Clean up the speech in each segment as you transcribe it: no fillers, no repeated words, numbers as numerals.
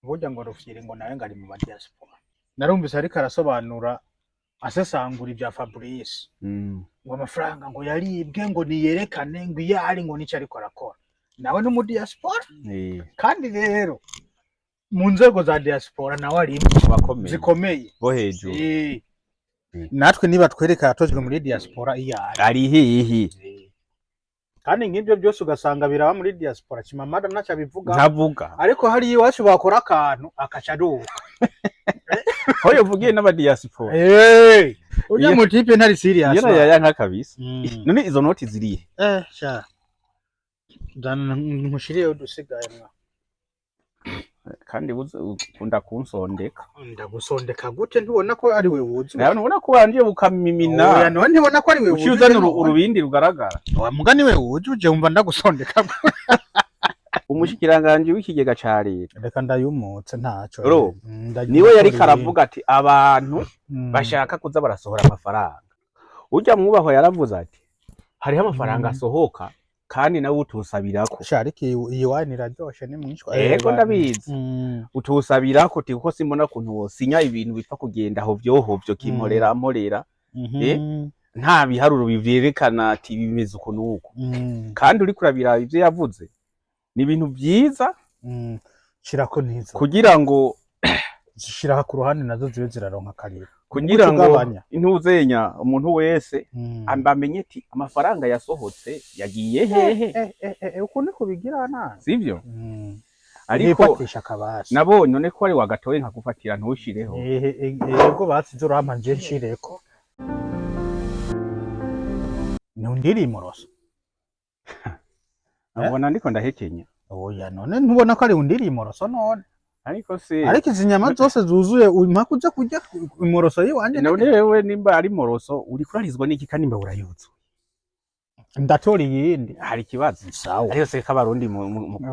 burya ngo Rufyiri ngo nawe ngari mu ba diaspora. Narumvise ariko arasobanura asesangura ibya Fabrice. Ngo amafaranga ngo yaribwe ngo niyerekane ngo iyari ngo nico ariko arakora. Nawe no mu diaspora? Kandi rero mu nzego za diaspora nawe ari zikomeye bo hejuru. Natwe niba twereka yatojwe muri diaspora iyari. Ari hihi. Kandi ngibyo byose ugasanga biraba muri diaspora Chimamanda naca bivuga. Ntavuga. Ariko hari iwacu bakora akantu akaca duka. Hoyo vugiye n'aba diaspora. Ujya mu tipe ntari serious. Yera yaya kabisa. None izo noti ziriye. Sha. Dan mushiriye udusigaye mwa. Kandi ukunda kunsondeka. Ndagusondeka gute ntubona ko ari we wuzu? Nawe ubona ko wangiye bukamimina. Oya none ntibona ko ari we wuzu. Ucyuzana urubindi rugaragara. Wa mugani we wuzu je umva ndagusondeka. Umushikiranganje w'ikigega ca leta. Reka ndayumutse ntaco. Niwe yari karavuga ati abantu bashaka kuza barasohora amafaranga. Ujya mwubaho yaravuze ati hariho amafaranga asohoka kandi nawe utusabirako. Shariki iyiwani raryoshe ni mwishwa. Yego ndabizi. Utusabirako ti kuko simbona kuntu wosinya ibintu bipfa kugenda aho vyohovyo kimorera amorera. Nta biharuro bivyerekana ati bimeze uko nuko. Kandi uri kurabira ivyo yavuze. Ni ibintu byiza shirako neza kugira ngo zishira ku ruhande nazo zibe ziraronka karira kugira ngo intuzenya umuntu wese ambamenye ati amafaranga yasohotse yagiye hehe uko niko bigirana sivyo ariko nabonye none ko ari wagatoye nkagufatira ntushireho yego basize urampa nje nshireko nundiri moroso abona ndiko ndahekenya. Oya none ntubona ko ari undiri imoroso none. Ariko se ariko izi nyama zose zuzuye umpa kuja kurya imoroso yiwanje. None wewe nimba ari moroso uri kurarizwa n'iki kandi mba urayuzu. Ndatori yindi. Hari kibazo. Sawa. Ariko se kabarundi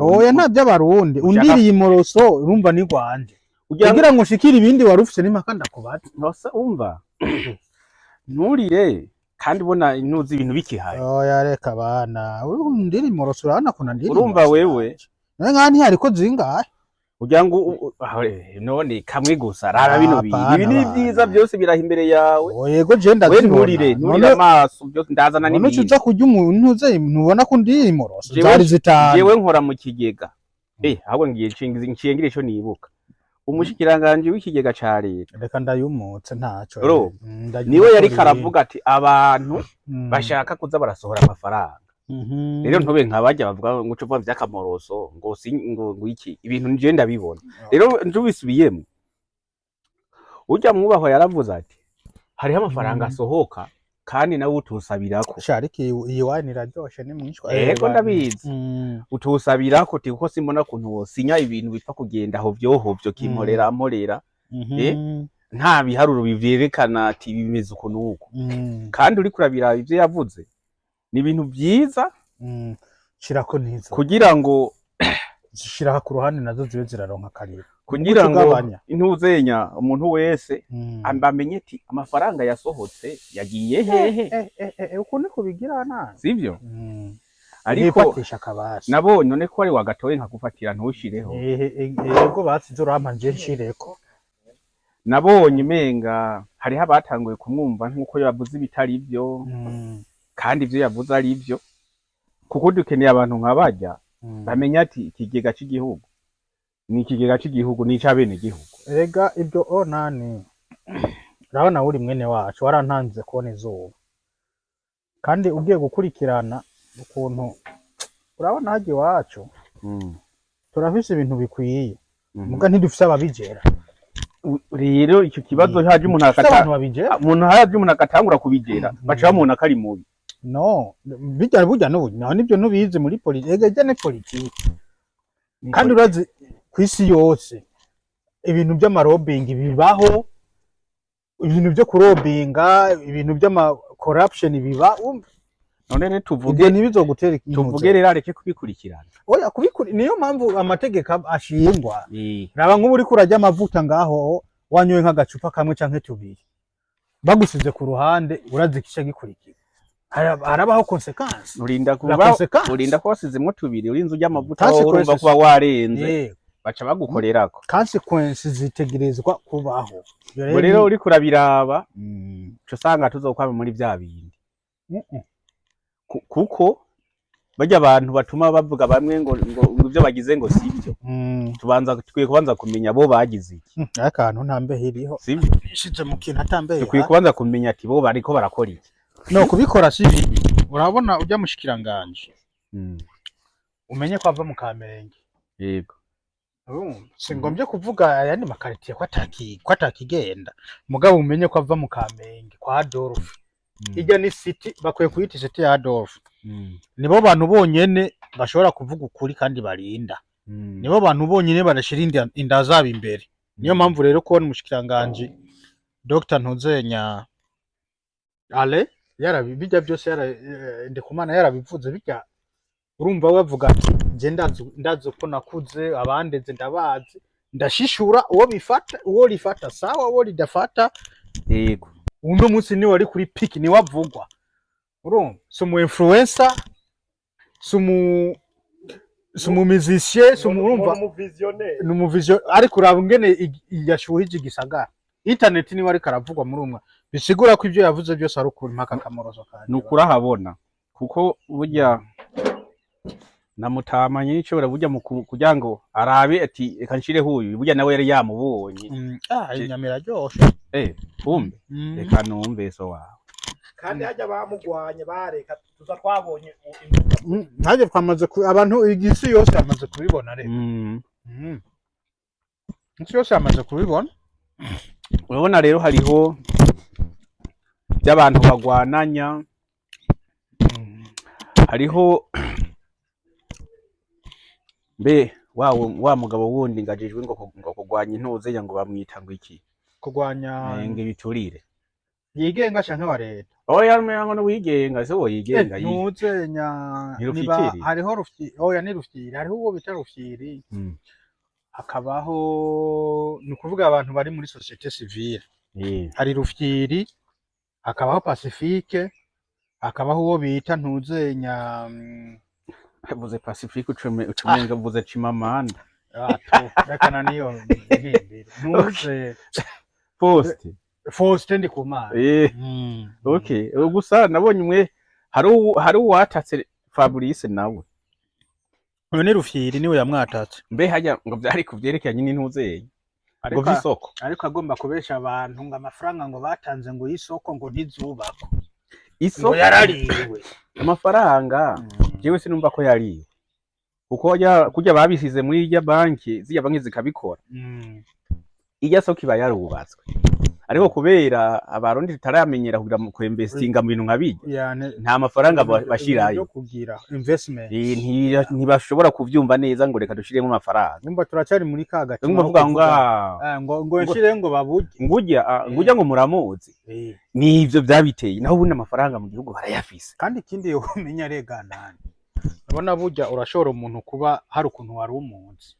oya nta by'abarundi undiri imoroso urumva ni gwanje. Kugira ngo ushikire ibindi warufise n'impaka ndakubaza. Nose umva. Nturire kandi bona intuzi ibintu bikihaye. Oya reka bana ndiri moroso urana kuna ndiri. Urumva wewe nkani hariko zingahe kugira ngo none kamwe gusa rara bino ibi ni byiza byose biraha imbere yawe. Yego je ndazibona nturire amaso byose ndazana n'ibindi. None uza kujya umuntu uze ntubona ko ndiri moroso zari zitanu. Jewe nkora mu kigega ahubwo ngiye nshingira ico nibuka umushikiranganje w'ikigega ca leta. Reka ndayumutse ntaco. Niwe yari karavuga ati abantu bashaka kuza barasohora amafaranga. Rero ntobe nkabajya bavuga ngo cyo vy'akamoroso ngo iki ibintu nje ndabibona. Rero njubisubiyemo ujya mwubaho yaravuze ati hariho amafaranga asohoka kandi nawe utusabirako. Shariki iyiwani raryoshe ni mwishwa. Yego ndabizi. Utusabirako ti kuko simbona kuntu wosinya ibintu bipfa kugenda aho vyohovyo kimorera amorera. Nta biharuro bivyerekana ati bimeze uko nuko. Kandi uri kurabira ivyo yavuze. Ni ibintu byiza shirako neza kugira ngo zishira ku ruhande nazo zibe ziraronka karira kugira ngo intuzenya umuntu wese ambamenye ati amafaranga yasohotse yagiye hehe uko niko bigirana sivyo ariko nabonye none ko ari wagatoye nkagufatira ntushireho. Yego basize urampa nje nshireko. Nabonye menga hariho abatanguye kumwumva nkuko yavuze ibitari byo kandi ivyo yavuze ari byo kuko dukeneye abantu nk'abajya bamenya ati ikigega cy'igihugu ni ikigega cy'igihugu ni cy'abene gihugu. Ega ibyo onani urabona uri mwene wacu warantanze kubona izuba kandi ugiye gukurikirana ukuntu urabona haje wacu turafise ibintu bikwiye muga ntidufise ababijera. Rero icyo kibazo haje umuntu akatangura kubigera baca bamubona ko ari mubi. No bijya burya nibyo nubize muri politiki. Ega ne politiki kandi urazi kwisi yose ibintu by'amarobingi bibaho, ibintu byo kurobinga, ibintu by'ama corruption biba. None ne tuvuge nibizogutera tuvuge rero areke kubikurikirana. Oya niyo mpamvu amategeko ashingwa. Raba nk'uburi kurajya amavuta ngaho wanyoye nk'agacupa kamwe canke tubiri bagusize ku ruhande urazikisha gikurikira harabaho consequence. Urinda ko wasizemo tubiri urinze ujya amavuta urumva kuba warenze. baca bagukorerako consequences zitegerezwa kubaho rero uri kurabiraba cyo sanga tuzokwama muri bya bindi kuko bajya abantu batuma bavuga bamwe ngo ibyo bagize ngo sibyo tukwiye kubanza kumenya bo bagize iki akantu ntambe hiriho sibyo bishije mu kintu atambe tukwiye kubanza kumenya ati bo bariko barakora iki no kubikora si bibi urabona ujya mushikiranganje umenye ko ava mu Kamenge yego singombye kuvuga ayandi makaritiye ko atakigenda mugabo umenye ko ava mu Kamenge kwa Adolphe ijya ni city bakwiye kuyita city ya Adolphe nibo bantu bonyene bashobora kuvuga ukuri kandi barinda nibo bantu bonyene barashira inda zabo imbere niyo mpamvu rero ko umushikiranganje Dr Ntuzenya Ale yarabijya byose Ndikumana yarabivuze bijya urumva bavuga ati je ndazo ko nakuze abandeze ndabazi ndashishura uwo rifata sawa uwo ridafata yego uno munsi ni wari kuri peak ni wavugwa urumva sumu influencer sumu musicien sumu urumva numu vision ariko uraba ngene yashuhije igisagara internet ni wari karavugwa muri umwe bisigura ko ibyo yavuze byose ari ukuri mpaka kamorozo kandi nukura habona kuko burya namutamanye n'icyo burya mu kugira ngo arabe ati reka nshire huyu burya nawe yari yamubonye inyamira ryoshe kumbe reka numve so wawe kandi hajya bamugwanye bareka tuza twabonye ntaje twamaze abantu igisi yose yamaze kubibona rero isi yose yamaze kubibona urabona rero hariho by'abantu bagwananya hariho mbe wa mugabo wundi ngajijwe ngo kugwanya intuze ngo bamwita ngo iki kugwanya ibiturire yigenga canke wa leta oya ngo no wigenga so yigenga ntuzenya niba hariho rufyi oya ni rufyiri hariho uwo bita rufyiri hakabaho ni kuvuga abantu bari muri societe civile hari rufyiri hakabaho pacifique hakabaho uwo bita ntuzenya buze pacifique ucumenga buze Chimamanda rekana niyo ntuze Faustin Ndikumana okay gusa nabonye umwe hari uwatatse Fabrice nawe uyu ni rufyiri niwe yamwatatse mbe hajya ngo byari kuvyerekanye n'intuzeye ngo visoko ariko agomba kubesha abantu ngo amafaranga ngo batanze ngo y'isoko ngo ntizubako isoko yarariwe amafaranga jewe sinumva ko yariwe kuko kujya babisize muri irya banki zikabikora irya soko iba yarubatswe ariko kubera abarundi tutaramenyera kugira mu investinga mu bintu nkabijya nta mafaranga bashirayo kugira investment ntibashobora kuvyumva neza ngo reka dushiremo amafaranga numva turacyari muri kagati ngo nshire ngo baburye ngujya ngo muramuzi nivyo byabiteye naho ubundi amafaranga mu gihugu barayafise kandi ikindi yo umenya rega nani urabona burya urashobora umuntu kuba hari ukuntu wari umunsi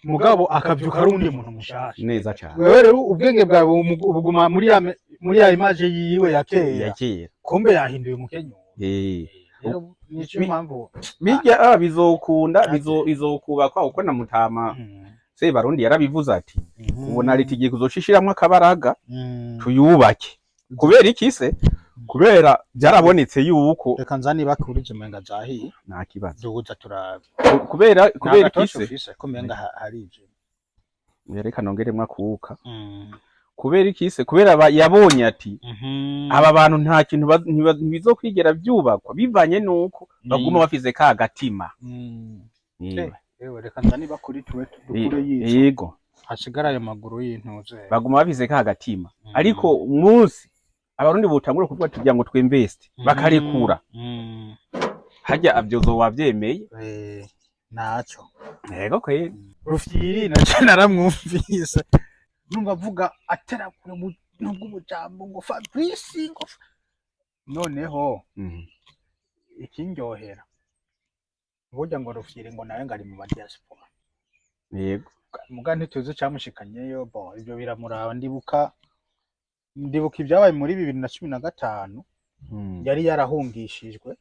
mugabo akavyuka ari undi muntu mushasha neza cyane wewe rero ubwenge bwawe ubuguma muri ya image yiwe ya kera kumbe yahinduye umukenyo nico mpamvu bijya bizokubakwa uko na Mutama se barundi yarabivuze ati ubona litigiye kuzoshishiramwe akabaraga tuyubake kubera iki se kubera byarabonetse yuko reka nzani bakurije menga zahiye nta kibazo duhuza turabe kubera iki ko menga harije reka nongeremwe akuka kubera iki se kubera yabonye ati aba bantu nta kintu ntibizokwigera byubakwa bivanye nuko baguma bafize ka gatima reka nzani bakuri tuwe dukure yizo yego hashigara ayo maguru y'intuze baguma bafize ka gatima ariko umunsi abarundi butangura kuvuga tugira ngo twinvest bakarekura hajya abyozo wavyemeye naco yego kwe rufyiri naco naramwumvise numva avuga aterakure nubwo ubujambo ngo Fabrice ngo noneho ikindyohera burya ngo rufyiri ngo nawe ngari mu diaspora yego muga ntituzi cyamushikanyeyo bo ibyo biramuraba ndibuka ibyabaye muri 2015 yari yarahungishijwe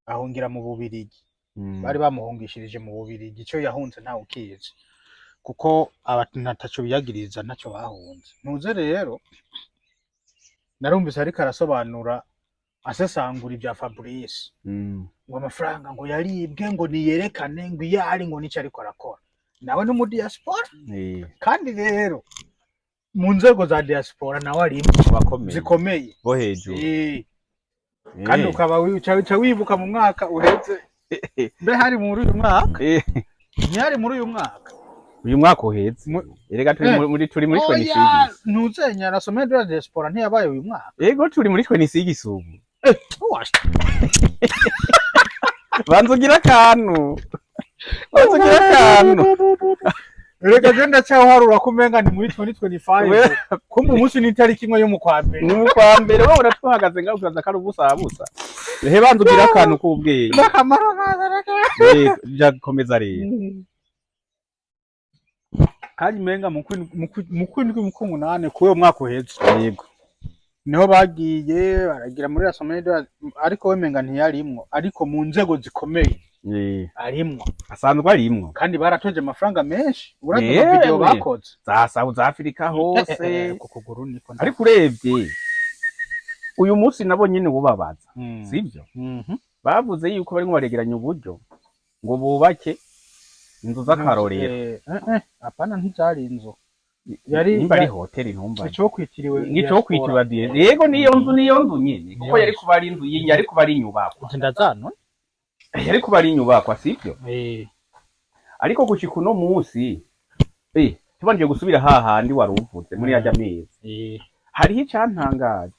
ahungira mu Bubirigi bari bamuhungishirije mu Bubirigi, ico yahunze ntawe ukizi kuko abantu nataco biyagiriza naco bahunze. Ntuze rero narumvise ariko arasobanura asesangura ibya Fabrice ngo amafaranga ngo yaribwe ngo niyerekane ngo iyari ngo nico ariko arakora, nawe no mu diaspora kandi rero mu nzego za diaspora nawe ari zikomeye bo hejuru kandi ukaba wibuka mu mwaka uheze mbe hari muri uyu mwaka ntihari muri uyu mwaka uheze erega turi muri twe nisigi ntuzenya na sommet de la diaspora ntiyabaye uyu mwaka yego turi muri twe nisigi subu banzugira akantu Reka genda cyaharura kumenga ni muri 2025 kumbe umunsi ni tariki imwe yo mu kwa mbere ni mu kwa mbere wowe uratwahagaze ngaho ukaza kari ubusa he banzugira akantu kubweye bakamara bazaraka byakomeza rero kandi menga mu kwindwi mu kumunane kuyo mwaka uheze yego niho bagiye baragira muri asomero ariko wemenga ntiyarimwo ariko mu nzego zikomeye arimwo asanzwe arimwo kandi baratoje amafaranga menshi uraza video bakoze za South Africa hose kukuguru niko ariko urebye uyu munsi nabo nyene bubabaza sivyo bavuze yuko barimo baregeranya uburyo ngo bubake inzu z'akarorero apana ntizari inzu yari ari hoteli ntumba cyo kwitiriwe yego niyo nzu nyene kuko yari kuba ari inzu yari kuba ari inyubako ndazano yari kuba ari inyubako sivyo ariko gushika uno munsi tubanje gusubira hahandi waruvuze muri yaje amezi hariho icyantangaje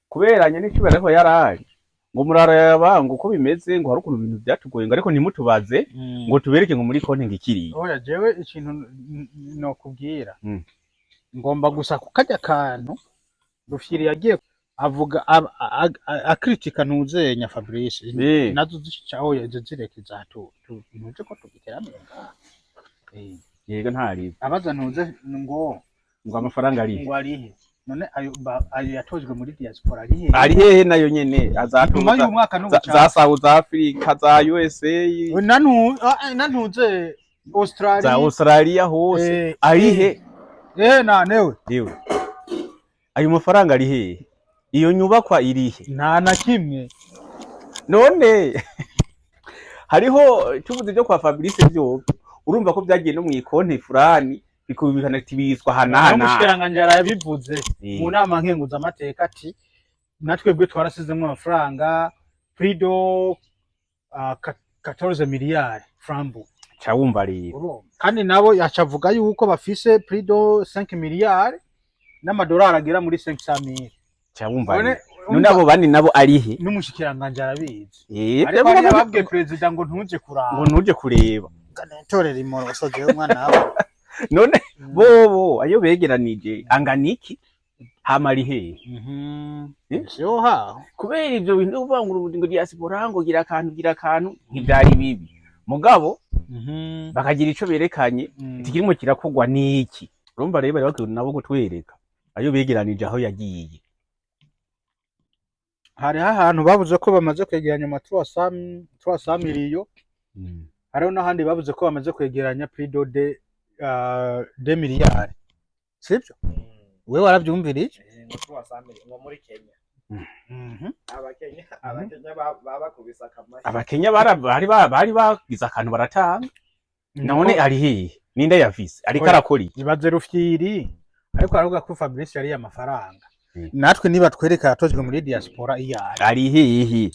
kuberanya n'icubera ko yarari ngo murara yabangu uko bimeze ngo hari ukuntu ibintu byatugoye ngo ariko ntimutubaze ngo tubereke ngo muri konti ngikiriye oya jewe ikintu no kubwira ngomba gusa kukajya kantu Rufyiri yagiye avuga akritika ntuzenya Fabrice nazo zishaho yazireke zatu ntuje ko tugiteramo yego ntari abaza ntuze ngo amafaranga ari ngo arihe none ayo yatojwe muri diaspora ari hehe nayo nyene azatuma uyu mwaka no za South Africa za USA nantuze Australia za Australia hose ari he nanewe ayo mafaranga ari hehe iyo nyubakwa irihe nta na kimwe none hariho tuvuze byo kwa Fabrice byo urumva ko byagiye no mu ikonti fulani bikubikana tibizwa hanana n'umushiranganje yabivuze mu nama nkenguza amateka ati natwebwe twarasizemo amafaranga prido 14 miliyari francs cyawumva rero kandi nabo yacavuga yuko bafise prido 5 miliyari n'amadolari agera muri 500,000 cyawumva none abo bandi nabo arihe n'umushikiranganje arabizi ariko babwiye president ngo ntuje kureba kanentorera imoro basoje umwana wawe none bobo ayo begeranije anganiki hamari he yoha kubera ivyo bintu uvuga ngo diaspora ngo gira akantu ntibyari bibi mugabo bakagira ico berekanye ikirimo kirakogwa niki urumva rero bari bakuru nabo gutwereka ayo begeranije aho yagiye hari ahantu bavuze ko bamaze kwegeranya ama 300 miliyo hariho n'ahandi bavuze ko bamaze kwegeranya prido de 2 miliyari sibyo wewe warabyumviriye ngo muri Kenya abakenya bari bagize akantu baratanga none ari hehe ninde yavise ariko arakori ibaze Rufyiri ariko aravuga ko Fabrice yari amafaranga natwe niba twereka yatojwe muri diaspora iyari ari hehe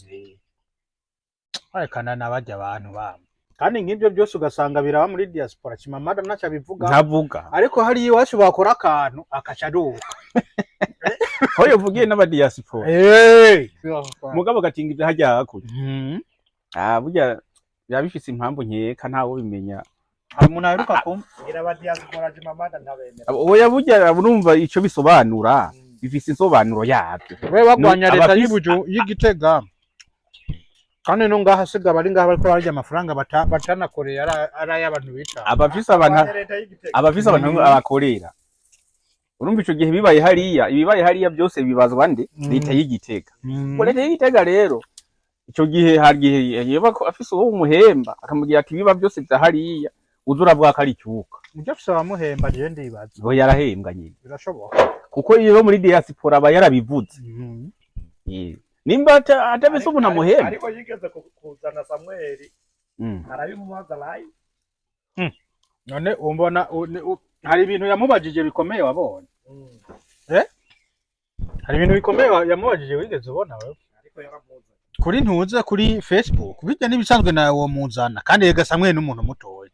arekana nabajya abantu bamwe kandi ngibyo byose ugasanga biraba muri diaspora kimamada naca bivuga ntavuga ariko hari iwacu bakora akantu akaca duka hoyo vugiye n'aba diaspora mugabo gatinga ibyo hajya hakuri burya yabifise impamvu nkeka ntawo bimenya umuntu aheruka kumbwira aba diaspora kimamada ntabemera oya burya urumva ico bisobanura bifise insobanuro yabyo we bagwanya leta y'Igitega kandi no ngaha siga bari ngaha bariko barya amafaranga batanakoreye ara y'abantu bica abafise abantu abakorera urumva ico gihe ibibaye hariya byose bibazwa nde leta y'Igitega ko leta y'Igitega rero ico gihe hagiye yeba ko afise uwo umuhemba akamubwira ati biba byose vyahariya uzura bwa kari cyuka ivyo afise abamuhemba je ndibaza ngo yarahembwa nyine birashoboka kuko iyo muri diaspora aba yarabivuze nimba atabise umuntu amuhemba ariko yigeze kuzana Samuel arabimubaza live none umbona hari ibintu yamubajije bikomeye wabonye hari ibintu bikomeye yamubajije wigeze ubona wewe ariko yaramuza kuri ntuza kuri Facebook bijya nibisanzwe nawe wo muzana kandi yega Samuel n'umuntu mutoye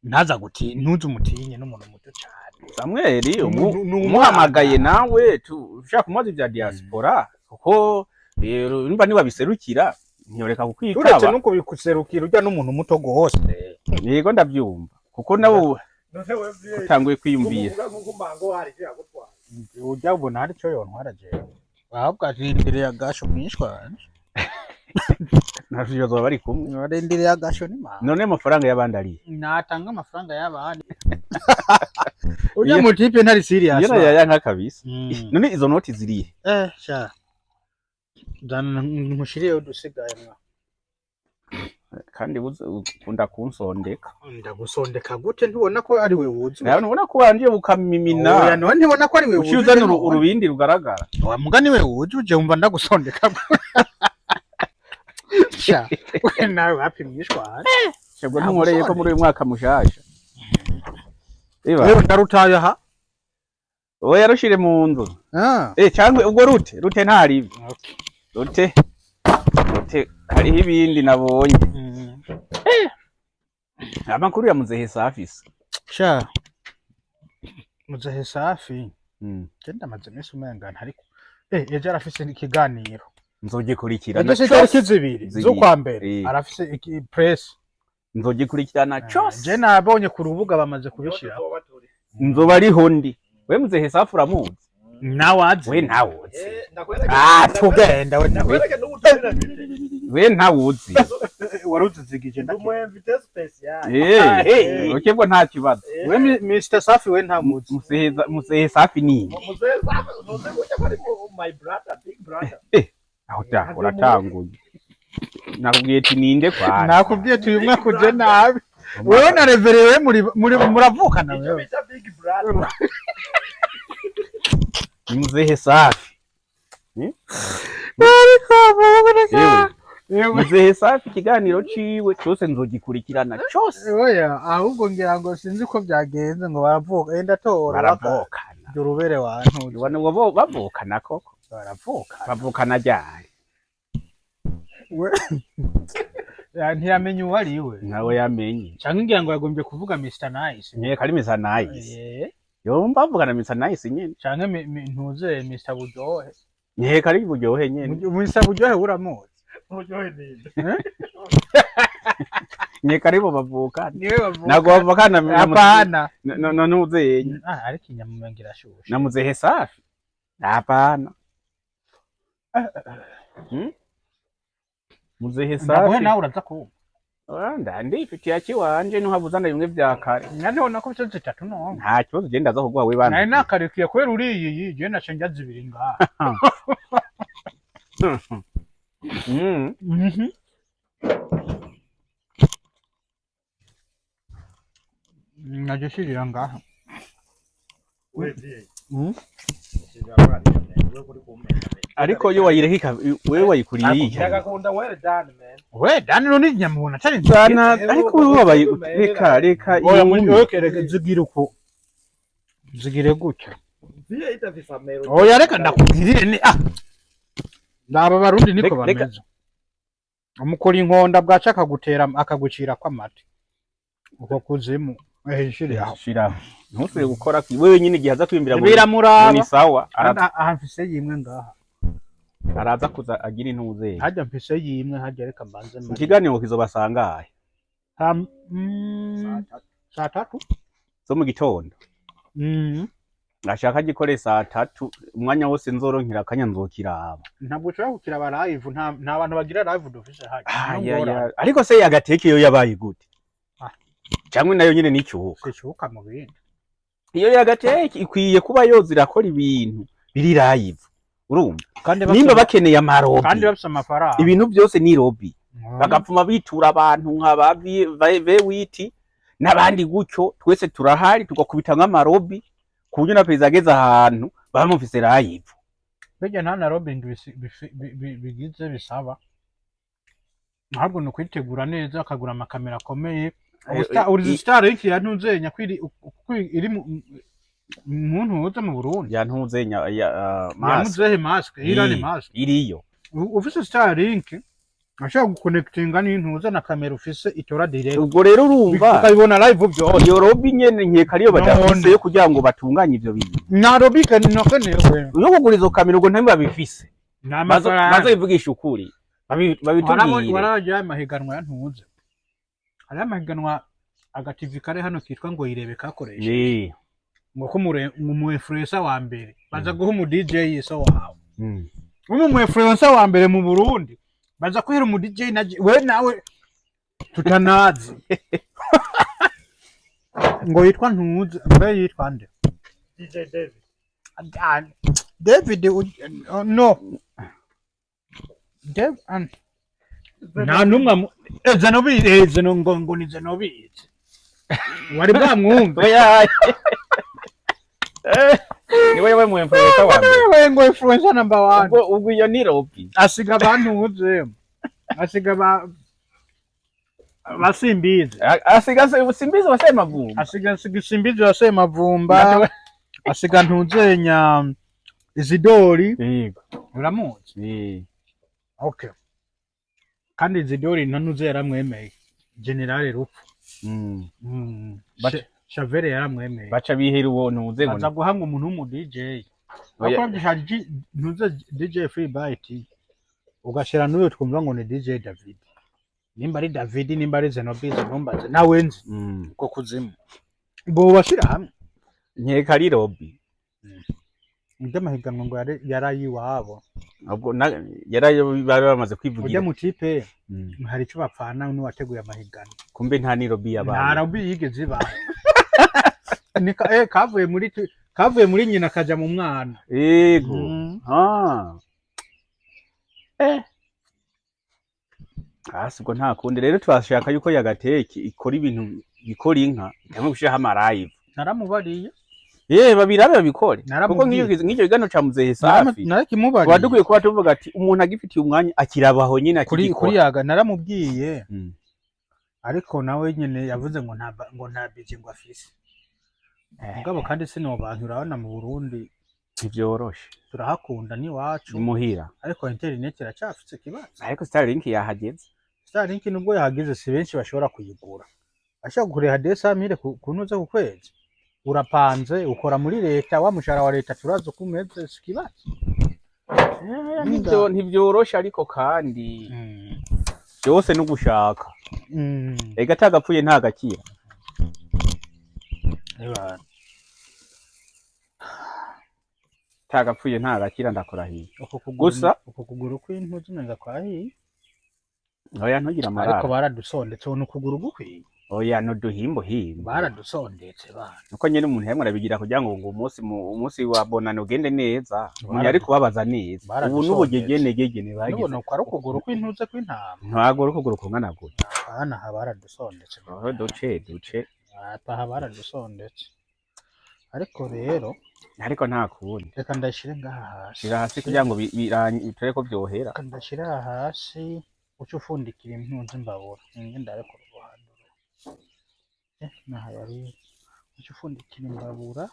ntaza guti ntuze umutinye n'umuntu muto cyane Samuel umuhamagaye nawe ushaka kumaza ibya diaspora kuko nimba niba biserukira ntiyoreka kukwitaba uretse nuko bikuserukira ujya n'umuntu muto gose yego ndabyumva kuko nawe utanguye kwiyumvira ujya ubona hari cyo yontwara je ahubwo arindiriye agasho mwishwa navyo zo bari kumwe arindiriye agasho ni mama none amafaranga y'abandi ari natanga amafaranga y'abandi ujya mu tipe ntari serious yaya nka kabisa none izo noti ziriye sha dan nkushiriye udusigaye mwa kandi ukunda kunsondeka ndagusondeka gute ntubona ko ari we wuzi nawe ubona ko wanje bukamimina oya none ntibona ko ari we wuzi ucyuzana urubindi rugaragara wa mugani we wuzi uje umva ndagusondeka sha we nawe wapimishwa shebwo ntumoreye ko muri uyu mwaka mushasha rero ndarutaye aha oya yarushire mu nzu cyangwe ubwo rute ntari rute hariho ibindi nabonye amakuru ya muzehe safi sha muzehe safi genda maze mese umengana ariko ejo arafise ikiganiro nzogikurikirana cyose zibiri zo kwa mbere arafise press nzogikurikirana cyose je nabonye ku rubuga bamaze kubishira nzoba ariho ndi we muzehe safi uramuzi nawazi we ntawuzi tugenda we ntawuzi waruzizigije ndumwemvite special ukebwo nta kibazo we Mr Safi we ntamuzi muzehe safi ni muzehe safi noze kujya bari my brother big brother aho uratanguye nakubwiye ati ninde kwa nakubwiye ati uyu mwaka uje nabi wewe na reverewe muri muravukana wewe big brother muzehe safi muzehe safi ikiganiro ciwe cyose nzogikurikirana cyose oya ahubwo ngira ngo sinzi ko byagenze ngo baravuka enda tora baravukana durubere wantu ubona bavukana koko bavukana ryari ntiyamenye uwo ari we nawe yamenye cyangwa ngira ngo yagombye kuvuga Mr Nice nkeka ari Mr Nice yomba avugana Mr Nice nyene cyangwa ntuze Mr Buryohe nkeka ari Buryohe nyene Mr Buryohe uramuzi Buryohe ni nkeka ari bo bavukana niwe bavukana nago bavukana hapana nuze ariko inyamumengira ashushe na muzehe safi hapana muzehe safi nawe uraza kumva ndifitiye akiwanje ntuhabuzana bimwe vya kare none ko byo zitatu no nta kibazo genda aza kuguha we bana nari nakarikiye kwera uriyi je nacenja zibiri ngaha naje shirira ngaha ariko yo wayirehika wewe wayikuriye iki ndagakunda well done man we dani no ni nyamubona cyane zana ariko wewe wabayireka reka oya muri wewe kereka zigira uko zigire gutya ziye itafisa mero oya reka ndakugirire ni ndaba barundi niko bameze umukora inkonda bwaca akagucira kw'amate uko kuzimu shira ntusubire gukora wewe nyine gihaza kwimbira mu biramuraba ni sawa aha mfise yimwe ngaha araza kuza agira intuze hajya mfise yimwe hajya reka mbanze mu kiganiro kizobasangaye saa tatu zo mu gitondo ngashaka gikore saa tatu umwanya wose nzoronkira akanya nzokiraba ntabwo ushobora kukiraba live nta bantu bagira live dufise hajya ariko se yagateke yo yabaye gute cyangwa nayo nyine n'icyuka sicuka mu bindi iyo yagateke ikwiye kuba yoza irakora ibintu biri live urumva kandi nimba bakeneye amarobi kandi bafise amafaranga ibintu byose ni robi bagapfuma bitura abantu nk'aba vewiti n'abandi gutyo twese turahari tugakubita nk'amarobi ku buryo na perezida ageze ahantu bamufise live bijya nta na robi bigize bisaba ntabwo no kwitegura neza akagura amakamera akomeye uri star iki yantunzenya kwiri iri muntu uza mu Burundi yantunzenya yamuzehe mask irani mask iriyo ufise star link ashaka guconnectinga n'intuza na kamera ufise itora direct ubwo rero urumva ukabibona live byo iyo robi nyene nkeka ariyo badafise yo kugira ngo batunganye ivyo bintu na robi kandi nokenewe yo kugura izo kamera ubwo ntabwo babifise maze bivugisha ukuri babitubwire waraje amahiganwa yantuze ari amahiganwa agativi kare hano kitwa ngo irebe kakoresha ngo ko mu influencer wa mbere baza guha mu DJ so wawe mu influencer wa mbere mu Burundi baza kwera mu DJ we nawe tutanazi ngo yitwa ntuze mbe yitwa nde DJ David David no Dev nta numwe Zenobizi ngo ni Zenobizi wari bwamwumva niwe mu influencer wa mbere we ngo influencer number 1 ubwo iyo ni robi asiga abantu uze asiga basimbize asiga simbize wasemavumba asiga simbize wasemavumba asiga ntuzenya Izidori yego uramuzi okay kandi Izidori ntanuze yaramwemeye General Rupfu Shavere yaramwemeye baca bihera uwo ntuze ngo baza guhanga umuntu mu DJ akora haji ntuze DJ Free Byte ugashira n'uyo twumva ngo ni DJ David nimba ari David nimba ari Zenobizi ntumbaze nawe nzi uko kuzimu bo bashira hamwe nkeka ari robi ndamahiganwa ngo yarayi wabo ubwo yarayo bari bamaze kwivugira ujya mu tipe hari cyo bapfana n'uwateguye amahiganwa kumbe nta ni robi yabaye nta robi yigeze iba nika kavuye muri nyina kaja mu mwana yego ubwo nta kundi rero twashaka yuko yagateki ikora ibintu bikora inka cyangwa gushiraho amalive naramubariye babirabe babikore kuko nk'icyo gigano ca muzehe safi narakimubariye wadukuye kuba tuvuga ati umuntu agifitiye umwanya akirabaho nyine akikora kuri yaga naramubwiye ariko nawe nyene yavuze ngo nta bije ngo afise ngabo kandi sinobantu urabona mu Burundi ivyoroshe turahakunda ni wacu muhira ariko internet iracafitse kibazo ariko Starlink yahageze Starlink nubwo yahageze si benshi bashobora kuyigura ashaka kureha 200,000 kunuze ku kwezi urapanze ukora muri leta wa mushara wa leta turazo kumeze sikibazo ntibyoroshe ariko kandi byose no gushaka ega tagapfuye nta gakira tagapfuye nta gakira ndakurahiye gusa uko kuguru kw'intuzi neza kwahiye oya ntugira amarara ariko baradusondetse uno kuguru gukwiye oya no duhimbo himbo baradusondetse bana nuko nyene umuntu yamwe arabigira kugira ngo umunsi wa bonane ugende neza umuntu ari kubabaza neza ubu n'ubugegene bagize nubona ko ari ukuguru kw'intuze kw'intama ntago ari ukuguru kungana gutya hana baradusondetse duce aha baradusondetse ariko rero ariko nta kundi reka ndashire ngaha hasi shira hasi kugira ngo bitore ko byohera reka ndashira hasi uco ufundikira impunzi mbabura ngende ariko ruhando naha yari uco ufundikira imbabura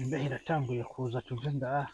imbeho iratanguye kuza tuve ngaha